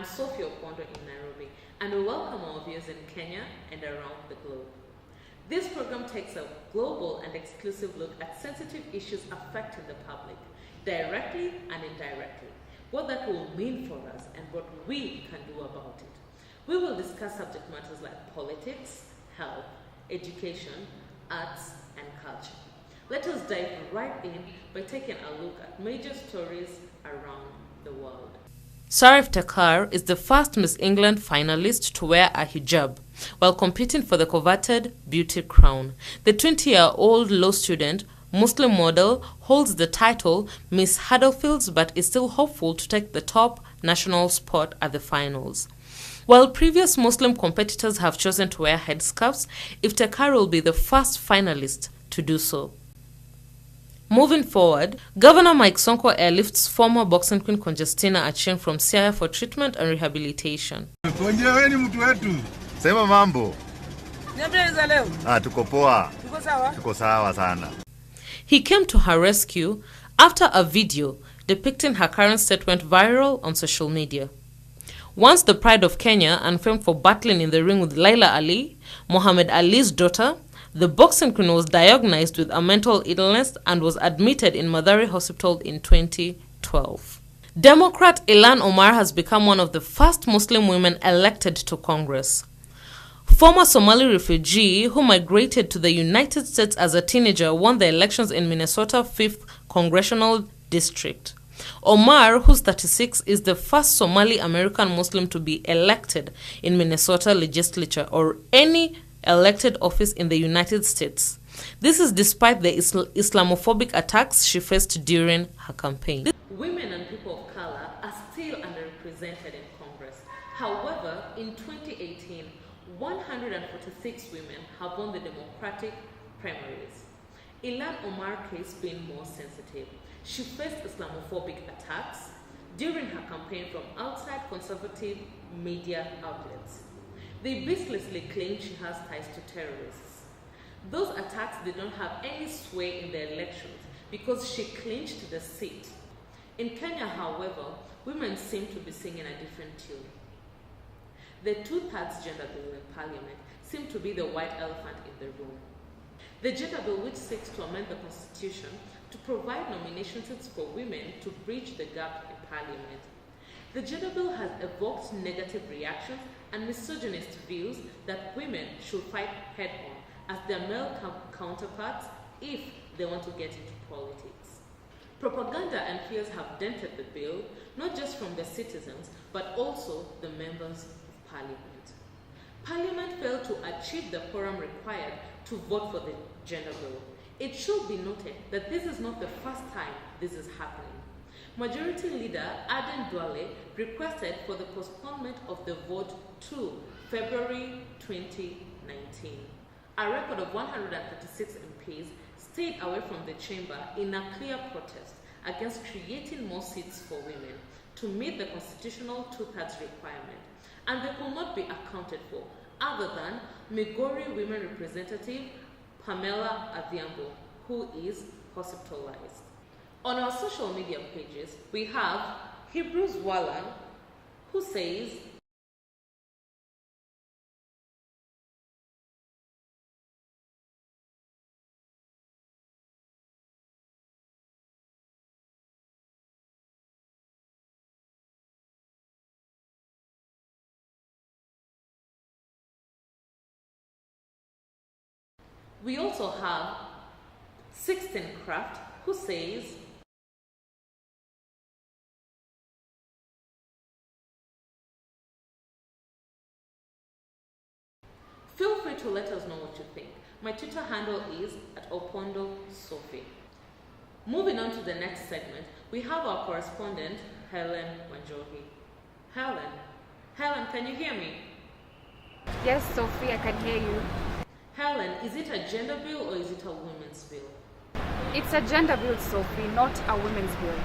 I'm Sophie in Nairobi, and we welcome our viewers in Kenya and around the globe. This program takes a global and exclusive look at sensitive issues affecting the public, directly and indirectly, what that will mean for us and what we can do about it. We will discuss subject matters like politics, health, education, arts, and culture. Let us dive right in by taking a look at major stories around the world. Sarif Takar is the first Miss England finalist to wear a hijab while competing for the coveted beauty crown. The 20-year-old law student, Muslim model, holds the title Miss Huddersfield but is still hopeful to take the top national spot at the finals. While previous Muslim competitors have chosen to wear headscarves, Iftikhar will be the first finalist to do so. Moving forward, Governor Mike Sonko airlifts former boxing queen Conjestina Achieng from Siaya for treatment and rehabilitation. Sema mambo. Tuko poa. Tuko sawa sana. He came to her rescue after a video depicting her current state went viral on social media. Once the pride of Kenya and famed for battling in the ring with Laila Ali, Muhammad Ali's daughter, the boxing queen was diagnosed with a mental illness and was admitted in Mathare Hospital in 2012. Democrat Ilan Omar has become one of the first Muslim women elected to Congress. Former Somali refugee who migrated to the United States as a teenager won the elections in Minnesota 5th Congressional District. Omar, who's 36, is the first Somali-American Muslim to be elected in Minnesota legislature or any elected office in the United States. This is despite the Islamophobic attacks she faced during her campaign. Women and people of color are still underrepresented in Congress. However, in 2018, 146 women have won the Democratic primaries. Ilan Omar's case being more sensitive. She faced Islamophobic attacks during her campaign from outside conservative media outlets. They baselessly claim she has ties to terrorists. Those attacks did not have any sway in the elections because she clinched the seat. In Kenya, however, women seem to be singing a different tune. The 2/3 gender bill in parliament seemed to be the white elephant in the room. The gender bill, which seeks to amend the constitution to provide nomination seats for women to bridge the gap in parliament. The gender bill has evoked negative reactions and misogynist views that women should fight head-on as their male counterparts if they want to get into politics. Propaganda and fears have dented the bill, not just from the citizens, but also the members of parliament. Parliament failed to achieve the quorum required to vote for the gender bill. It should be noted that this is not the first time this is happening. Majority Leader Aden Duale requested for the postponement of the vote to February 2019. A record of 136 MPs stayed away from the chamber in a clear protest against creating more seats for women to meet the constitutional 2/3 requirement, and they could not be accounted for other than Migori women representative Pamela Adhiambo, who is hospitalized. On our social media pages, we have Hebrews Wallan, who says, we also have 16 Craft, who says, feel free to let us know what you think. My Twitter handle is @opondo_Sophie. Moving on to the next segment, we have our correspondent, Helen Wanjohi. Helen, can you hear me? Yes, Sophie, I can hear you. Helen, is it a gender bill or is it a women's bill? It's a gender bill, Sophie, not a women's bill.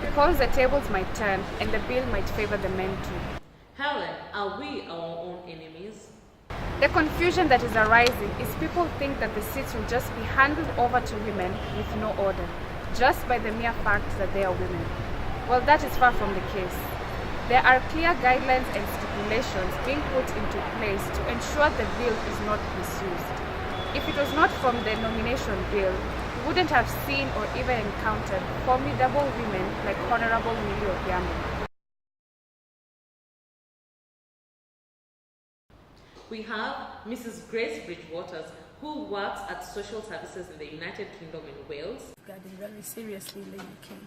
Because the tables might turn and the bill might favor the men too. Helen, are we our own enemies? The confusion that is arising is people think that the seats will just be handed over to women with no order, just by the mere fact that they are women. Well, that is far from the case. There are clear guidelines and stipulations being put into place to ensure the bill is not misused. If it was not from the nomination bill, we wouldn't have seen or even encountered formidable women like Honorable Millie Odhiambo. We have Mrs. Grace Bridgewaters, who works at social services in the United Kingdom in Wales. Regarding very seriously in the UK.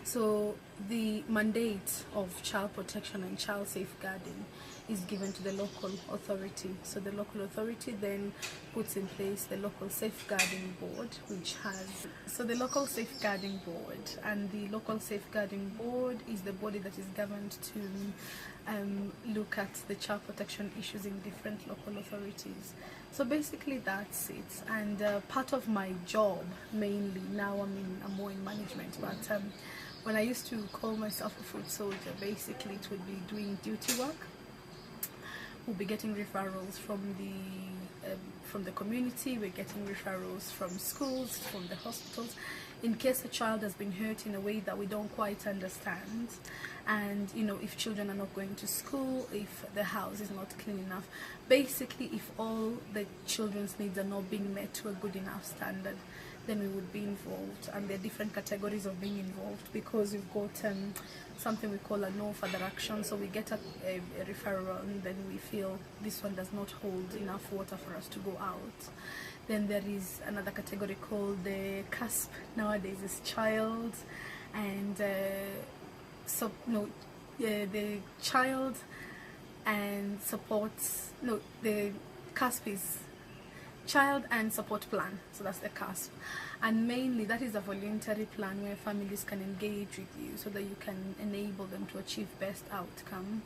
So the mandate of child protection and child safeguarding is given to the local authority. So the local authority then puts in place the local safeguarding board, which has, so the local safeguarding board, and the local safeguarding board is the body that is governed to look at the child protection issues in different local authorities. So basically that's it. And part of my job, mainly now I'm more in management, but when I used to call myself a foot soldier, basically it would be doing duty work. We'll be getting referrals from the community, we're getting referrals from schools, from the hospitals, in case a child has been hurt in a way that we don't quite understand. And if children are not going to school, if the house is not clean enough, basically if all the children's needs are not being met to a good enough standard, then we would be involved. And there are different categories of being involved, because we've got something we call a no further action. So we get a referral and then we feel this one does not hold enough water for us to go out. Then there is another category called the CASP. Nowadays is child and the child and supports, the CASP is child and support plan, so that's the CASP. And mainly that is a voluntary plan where families can engage with you so that you can enable them to achieve best outcome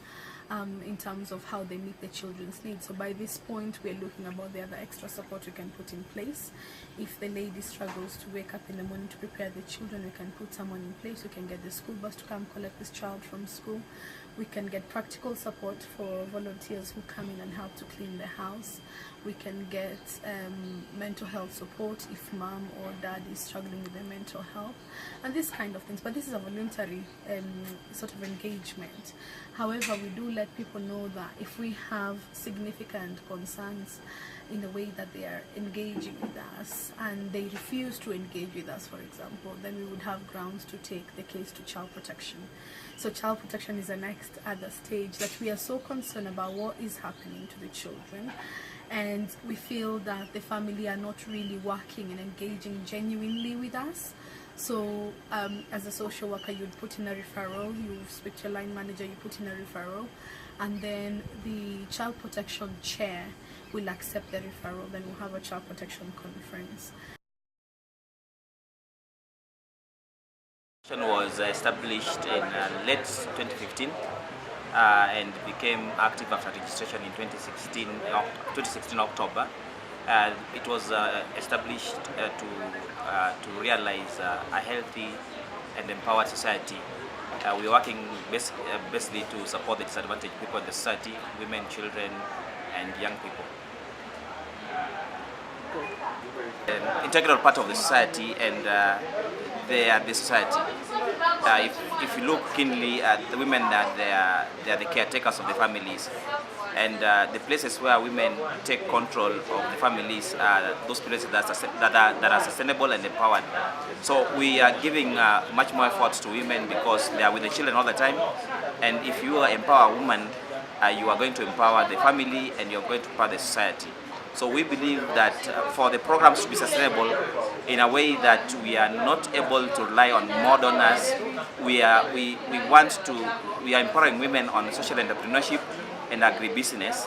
in terms of how they meet their children's needs. So by this point we're looking about the other extra support we can put in place. If the lady struggles to wake up in the morning to prepare the children, we can put someone in place. We can get the school bus to come collect this child from school. We can get practical support for volunteers who come in and help to clean the house. We can get mental health support if mom or dad is struggling with their mental health, and this kind of things. But this is a voluntary sort of engagement. However, we do let people know that if we have significant concerns in the way that they are engaging with us and they refuse to engage with us, for example, then we would have grounds to take the case to child protection. So child protection is the next other stage, that we are so concerned about what is happening to the children, and we feel that the family are not really working and engaging genuinely with us. So as a social worker, you'd put in a referral, you speak to your line manager, you put in a referral, and then the child protection chair will accept the referral. Then we'll have a child protection conference. Was established in late 2015 and became active after registration in 2016 October. It was established to realize a healthy and empowered society. We're working basically to support the disadvantaged people in the society, women, children, and young people. Integral part of the society, and they are the society. If you look keenly at the women, they are the caretakers of the families, and the places where women take control of the families are those places that are sustainable and empowered. So we are giving much more efforts to women because they are with the children all the time, and if you empower a woman, you are going to empower the family and you are going to empower the society. So we believe that for the programs to be sustainable in a way that we are not able to rely on more donors, we are empowering women on social entrepreneurship and agribusiness.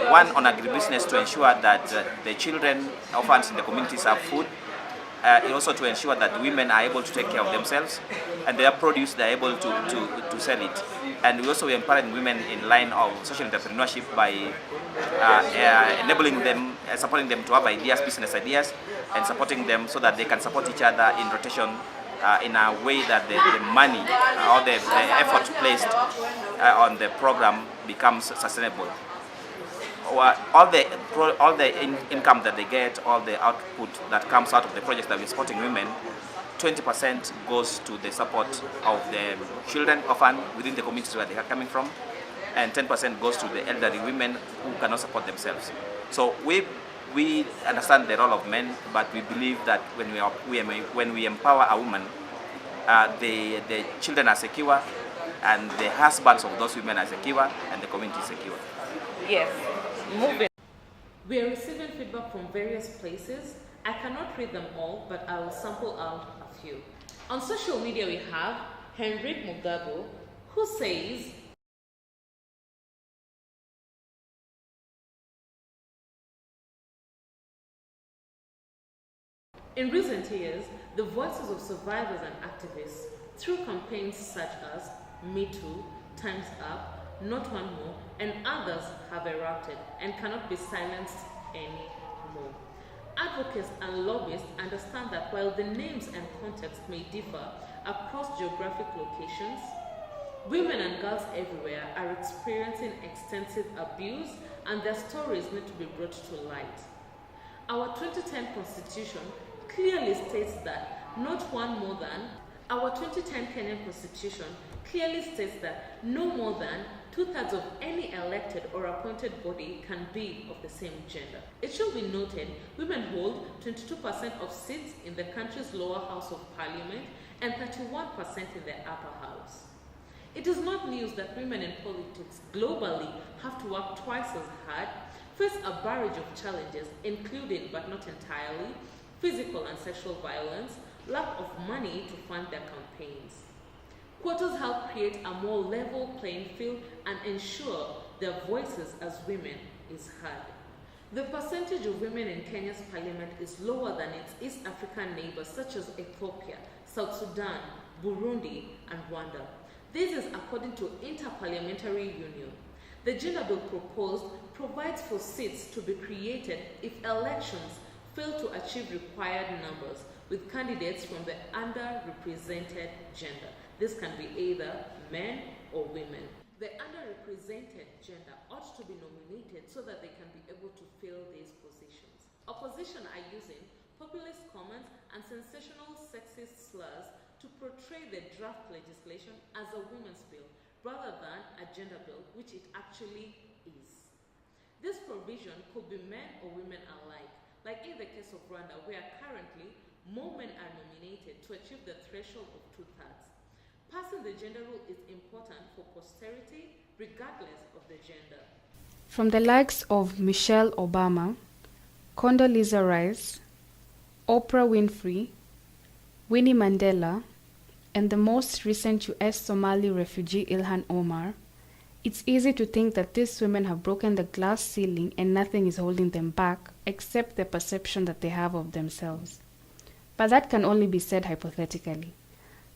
One on agribusiness to ensure that the children, orphans in the communities have food. Also to ensure that women are able to take care of themselves and their produce they are able to sell it. And we also empowering women in line of social entrepreneurship by enabling them, supporting them to have ideas, business ideas, and supporting them so that they can support each other in rotation in a way that the money or the effort placed on the program becomes sustainable. All the income that they get, all the output that comes out of the projects that we're supporting women, 20% goes to the support of the children orphan within the communities where they are coming from, and 10% goes to the elderly women who cannot support themselves. So we understand the role of men, but we believe that when we empower a woman, the children are secure, and the husbands of those women are secure, and the community is secure. Yes. Moving. We are receiving feedback from various places. I cannot read them all, but I will sample out a few. On social media, we have Henrik Mugabo, who says, in recent years, the voices of survivors and activists through campaigns such as Me Too, Time's Up, Not One More, and others have erupted and cannot be silenced anymore. Advocates and lobbyists understand that while the names and context may differ across geographic locations, women and girls everywhere are experiencing extensive abuse, and their stories need to be brought to light. Our 2010 Constitution clearly states that our 2010 Kenyan Constitution clearly states that no more than 2/3 of any elected or appointed body can be of the same gender. It should be noted, women hold 22% of seats in the country's lower house of parliament and 31% in the upper house. It is not news that women in politics globally have to work twice as hard, face a barrage of challenges, including but not entirely physical and sexual violence, lack of money to fund their campaigns. Quotas help create a more level playing field and ensure their voices as women is heard. The percentage of women in Kenya's parliament is lower than its East African neighbors such as Ethiopia, South Sudan, Burundi, and Rwanda. This is according to Interparliamentary Union. The gender bill proposed provides for seats to be created if elections fail to achieve required numbers with candidates from the underrepresented gender. This can be either men or women. The underrepresented gender ought to be nominated so that they can be able to fill these positions. Opposition are using populist comments and sensational sexist slurs to portray the draft legislation as a women's bill rather than a gender bill, which it actually is. This provision could be men or women alike, like in the case of Rwanda, where currently more men are nominated to achieve the threshold of 2/3. Passing the gender rule is important for posterity, regardless of the gender. From the likes of Michelle Obama, Condoleezza Rice, Oprah Winfrey, Winnie Mandela, and the most recent US Somali refugee Ilhan Omar, it's easy to think that these women have broken the glass ceiling and nothing is holding them back except the perception that they have of themselves. But that can only be said hypothetically.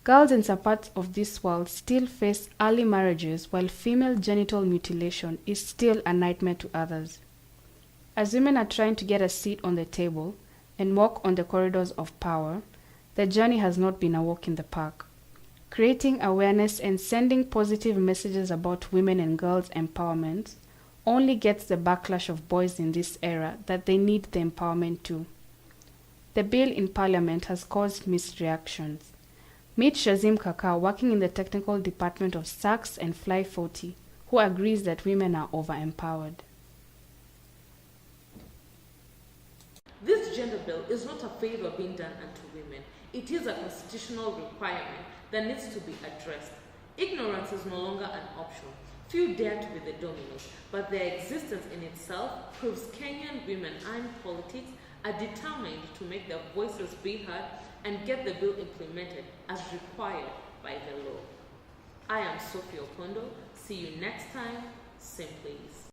Girls in some parts of this world still face early marriages, while female genital mutilation is still a nightmare to others. As women are trying to get a seat on the table and walk on the corridors of power, the journey has not been a walk in the park. Creating awareness and sending positive messages about women and girls' empowerment only gets the backlash of boys in this era that they need the empowerment too. The bill in Parliament has caused mixed reactions. Meet Shazim Kaka, working in the technical department of SACS and Fly 40, who agrees that women are over-empowered. This gender bill is not a favor being done unto women. It is a constitutional requirement that needs to be addressed. Ignorance is no longer an option. Few dare to be the dominant, but their existence in itself proves Kenyan women in politics are determined to make their voices be heard and get the bill implemented as required by the law. I am Sophie Opondo. See you next time. Same place.